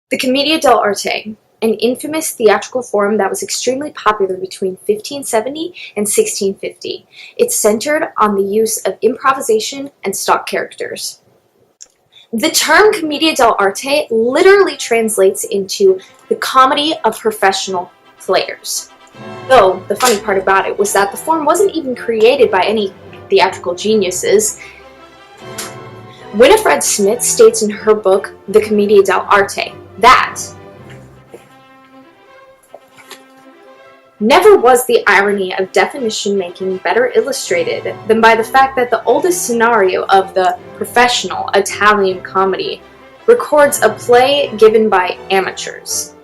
The Commedia dell'arte, an infamous theatrical form that was extremely popular between 1570 and 1650. It's centered on the use of improvisation and stock characters. The term Commedia dell'arte literally translates into the comedy of professional players. Though, the funny part about it was that the form wasn't even created by any theatrical geniuses. Winifred Smith states in her book, The Commedia dell'arte, that never was the irony of definition-making better illustrated than by the fact that the oldest scenario of the professional Italian comedy records a play given by amateurs.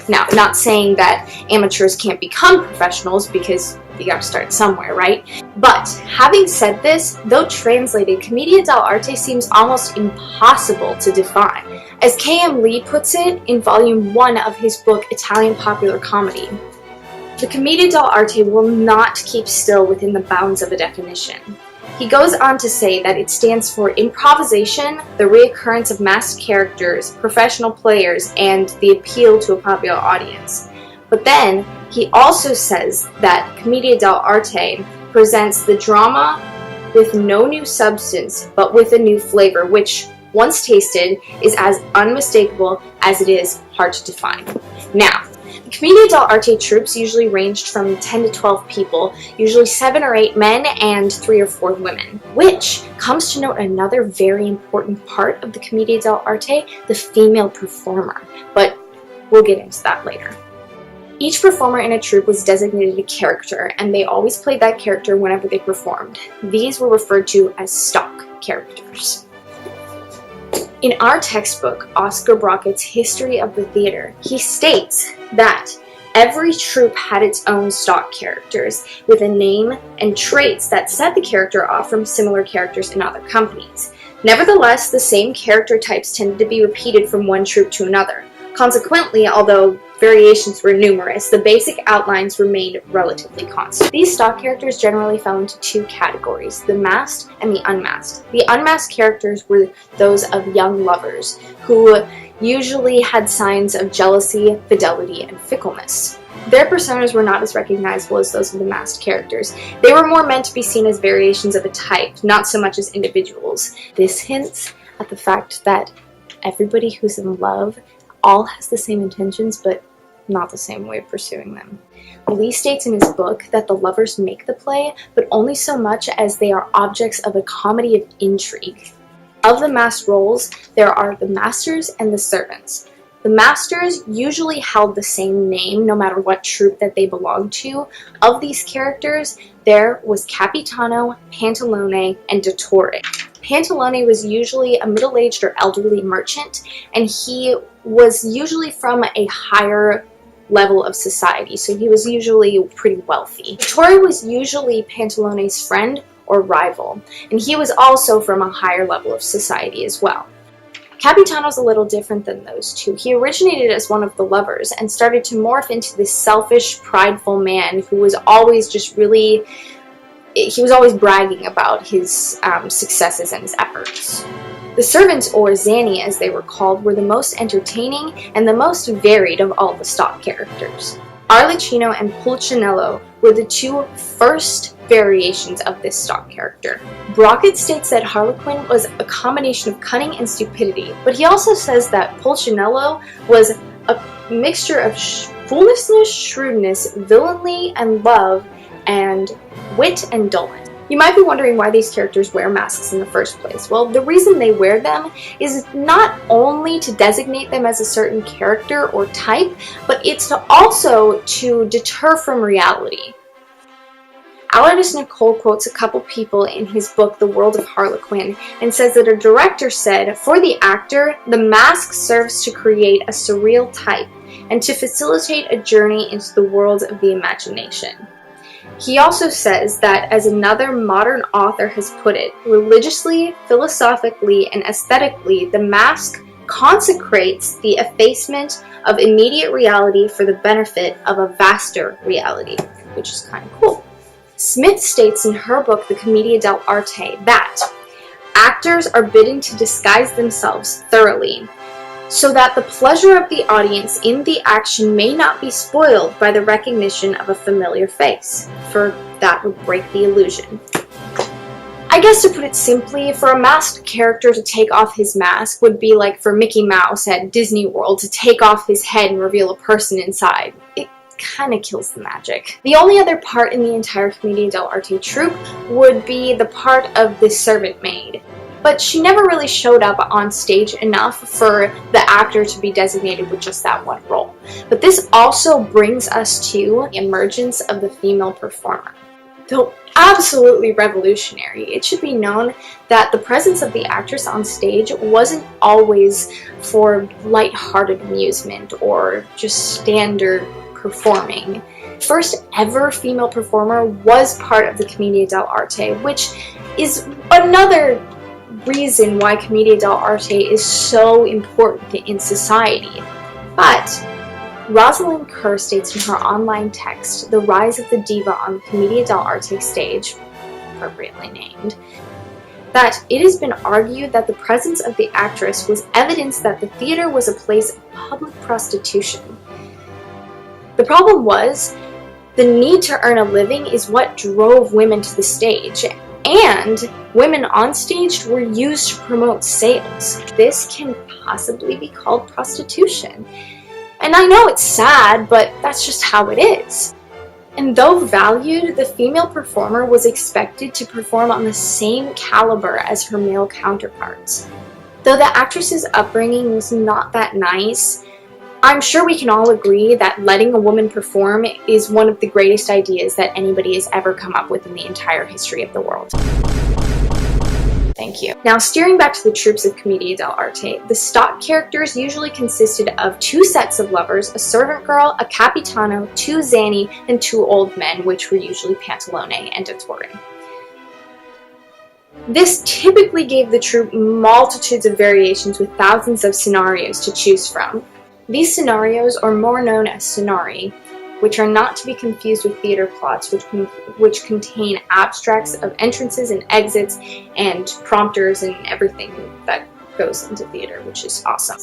Now, not saying that amateurs can't become professionals, because you gotta start somewhere, right? But having said this, though translated, Commedia dell'arte seems almost impossible to define. As K.M. Lee puts it in Volume 1 of his book Italian Popular Comedy, the Commedia dell'arte will not keep still within the bounds of a definition. He goes on to say that it stands for improvisation, the reoccurrence of masked characters, professional players, and the appeal to a popular audience. But then, he also says that Commedia dell'arte presents the drama with no new substance, but with a new flavor, which, once tasted, is as unmistakable as it is hard to define. Now, the Commedia dell'arte troupes usually ranged from 10 to 12 people, usually 7 or 8 men and 3 or 4 women, which comes to note another very important part of the Commedia dell'arte, the female performer, but we'll get into that later. Each performer in a troupe was designated a character, and they always played that character whenever they performed. These were referred to as stock characters. In our textbook, Oscar Brockett's History of the Theater, he states that every troupe had its own stock characters, with a name and traits that set the character off from similar characters in other companies. Nevertheless, the same character types tended to be repeated from one troupe to another. Consequently, although variations were numerous, the basic outlines remained relatively constant. These stock characters generally fell into 2 categories, the masked and the unmasked. The unmasked characters were those of young lovers, who usually had signs of jealousy, fidelity, and fickleness. Their personas were not as recognizable as those of the masked characters. They were more meant to be seen as variations of a type, not so much as individuals. This hints at the fact that everybody who's in love all has the same intentions, but not the same way of pursuing them. Lee states in his book that the lovers make the play, but only so much as they are objects of a comedy of intrigue. Of the masked roles, there are the masters and the servants. The masters usually held the same name no matter what troupe that they belonged to. Of these characters, there was Capitano, Pantalone, and Dottore. Pantalone was usually a middle-aged or elderly merchant, and he was usually from a higher level of society, so he was usually pretty wealthy. Dottore was usually Pantalone's friend or rival, and he was also from a higher level of society as well. Capitano's a little different than those two. He originated as one of the lovers and started to morph into this selfish, prideful man who was always he was always bragging about his successes and his efforts. The servants, or zanni as they were called, were the most entertaining and the most varied of all the stock characters. Arlecchino and Pulcinello were the 2 first variations of this stock character. Brockett states that Harlequin was a combination of cunning and stupidity, but he also says that Pulcinello was a mixture of foolishness, shrewdness, villainy and love, and wit and dullness. You might be wondering why these characters wear masks in the first place. Well, the reason they wear them is not only to designate them as a certain character or type, but it's also to deter from reality. Allardyce Nicole quotes a couple people in his book, The World of Harlequin, and says that a director said, "For the actor, the mask serves to create a surreal type and to facilitate a journey into the world of the imagination." He also says that, as another modern author has put it, religiously, philosophically, and aesthetically, the mask consecrates the effacement of immediate reality for the benefit of a vaster reality, which is kind of cool. Smith states in her book, The Commedia dell'arte, that actors are bidden to disguise themselves thoroughly, so that the pleasure of the audience in the action may not be spoiled by the recognition of a familiar face, for that would break the illusion. I guess to put it simply, for a masked character to take off his mask would be like for Mickey Mouse at Disney World to take off his head and reveal a person inside. It kind of kills the magic. The only other part in the entire Commedia dell'arte troupe would be the part of the servant maid, but she never really showed up on stage enough for the actor to be designated with just that one role. But this also brings us to the emergence of the female performer. Though absolutely revolutionary, it should be known that the presence of the actress on stage wasn't always for light-hearted amusement or just standard performing. First ever female performer was part of the Commedia dell'arte, which is another reason why Commedia dell'arte is so important in society. But Rosalind Kerr states in her online text, The Rise of the Diva on the Commedia dell'arte stage, appropriately named, that it has been argued that the presence of the actress was evidence that the theater was a place of public prostitution. The problem was, the need to earn a living is what drove women to the stage, and women on stage were used to promote sales. This can possibly be called prostitution. And I know it's sad, but that's just how it is. And though valued, the female performer was expected to perform on the same caliber as her male counterparts. Though the actress's upbringing was not that nice, I'm sure we can all agree that letting a woman perform is one of the greatest ideas that anybody has ever come up with in the entire history of the world. Thank you. Now, steering back to the troops of Commedia dell'arte, the stock characters usually consisted of 2 sets of lovers, a servant girl, a capitano, 2 zanni, and 2 old men, which were usually Pantalone and Dottore. This typically gave the troupe multitudes of variations with thousands of scenarios to choose from. These scenarios are more known as scenari, which are not to be confused with theater plots, which contain abstracts of entrances and exits and prompters and everything that goes into theater, which is awesome.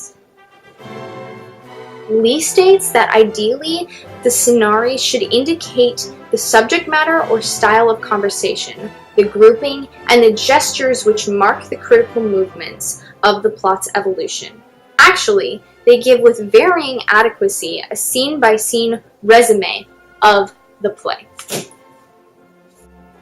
Lee states that ideally the scenari should indicate the subject matter or style of conversation, the grouping, and the gestures which mark the critical movements of the plot's evolution. Actually, they give with varying adequacy a scene-by-scene resume of the play.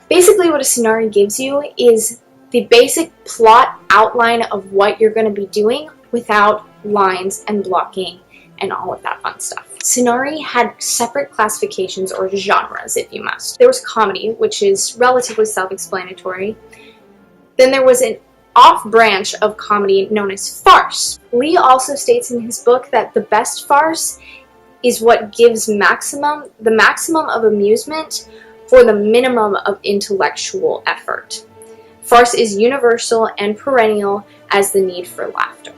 Basically what a scenari gives you is the basic plot outline of what you're going to be doing without lines and blocking and all of that fun stuff. Scenari had separate classifications or genres, if you must. There was comedy, which is relatively self-explanatory. Then there was an off-branch of comedy known as farce. Lee also states in his book that the best farce is what gives the maximum of amusement for the minimum of intellectual effort. Farce is universal and perennial as the need for laughter.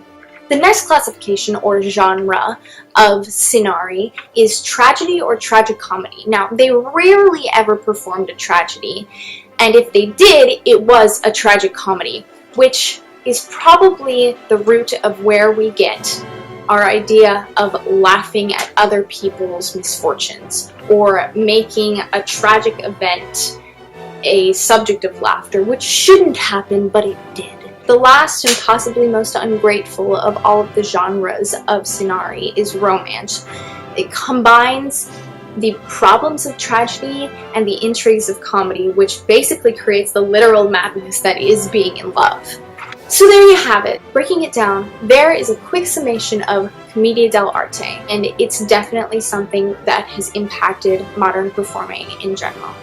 The next classification or genre of scenari is tragedy or tragicomedy. Now, they rarely ever performed a tragedy, and if they did, it was a tragicomedy, which is probably the root of where we get our idea of laughing at other people's misfortunes or making a tragic event a subject of laughter, which shouldn't happen, but it did. The last and possibly most ungrateful of all of the genres of scenari is romance. It combines the problems of tragedy and the intrigues of comedy, which basically creates the literal madness that is being in love. So there you have it. Breaking it down, there is a quick summation of Commedia dell'arte, and it's definitely something that has impacted modern performing in general.